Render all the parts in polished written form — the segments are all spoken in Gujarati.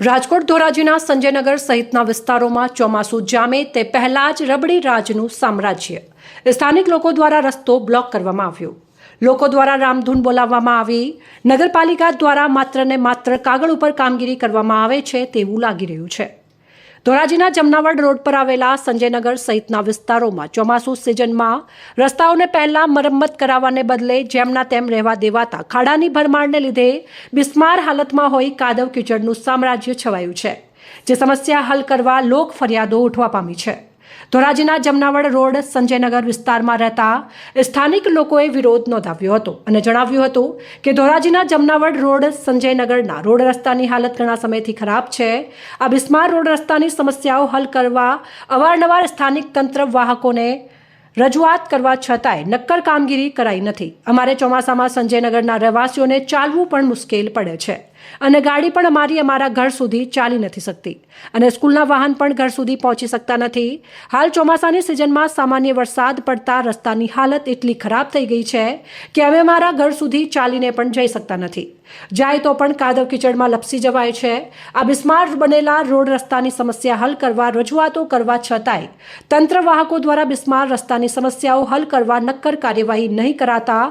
રાજકોટ ધોરાજીના સંજયનગર સહિતના વિસ્તારોમાં ચોમાસું જામે તે પહેલા જ રબડી રાજનું સામ્રાજ્ય. સ્થાનિક લોકો દ્વારા રસ્તો બ્લોક કરવામાં આવ્યો. લોકો દ્વારા રામધૂન બોલાવવામાં આવી. નગરપાલિકા દ્વારા માત્ર ને માત્ર કાગળ ઉપર કામગીરી કરવામાં આવે છે તેવું લાગી રહ્યું છે. ધોરાજીના જમનાવડ રોડ પર આવેલા સંજયનગર સહિતના વિસ્તારોમાં ચોમાસુ સિઝનમાં રસ્તાઓને પહેલા મરમ્મત કરાવવાને બદલે જેમના તેમ રહેવા દેવાતા ખાડાની ભરમારને લીધે બિસ્માર હાલતમાં હોય કાદવ કીચડનું સામ્રાજ્ય છવાયું છે, જે સમસ્યા હલ કરવા લોક ફરિયાદો ઉઠવા પામી છે. ધોરાજીના જમનાવડ રોડ સંજયનગર વિસ્તારમાં રહેતા સ્થાનિક લોકોએ વિરોધ નોંધાવ્યો હતો અને જણાવ્યું હતું કે ધોરાજીના જમનાવડ રોડ સંજયનગરના રોડ રસ્તાની હાલત ઘણા સમયથી ખરાબ છે. આ બિસ્માર રોડ રસ્તાની સમસ્યાઓ હલ કરવા અવારનવાર સ્થાનિક તંત્ર વાહકોને રજૂઆત કરવા છતાંય નક્કર કામગીરી કરાઈ નથી. અમારે ચોમાસામાં સંજયનગરના રહેવાસીઓને ચાલવું પણ મુશ્કેલ પડે છે અને ગાડી પણ અમારા ઘર સુધી ચાલી નથી શકતી અને સ્કૂલના વાહન પણ ઘર સુધી પહોંચી શકતા નથી. હાલ ચોમાસાની સિઝનમાં સામાન્ય વરસાદ પડતા રસ્તાની હાલત એટલી ખરાબ થઈ ગઈ છે કે અમે અમારા ઘર સુધી ચાલીને પણ જઈ શકતા નથી. જાય તો પણ કાદવ કીચડમાં લપસી જવાય છે. આ બિસ્માર બનેલા રોડ રસ્તાની સમસ્યા હલ કરવા રજૂઆતો કરવા છતાંય તંત્ર વાહકો દ્વારા બિસ્માર રસ્તાની સમસ્યાઓ હલ કરવા નક્કર કાર્યવાહી નહીં કરાતા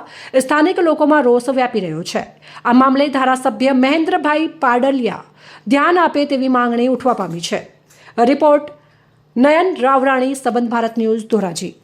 સ્થાનિક લોકોમાં રોષ વ્યાપી રહ્યો છે. આ મામલે ધારાસભ્ય મહેન્દ્રભાઈ પાડલિયા ધ્યાન આપે તેવી માંગણી ઉઠવા પામી છે. રિપોર્ટ નયન રાવરાણી, સંબંધ ભારત ન્યૂઝ, ધોરાજી.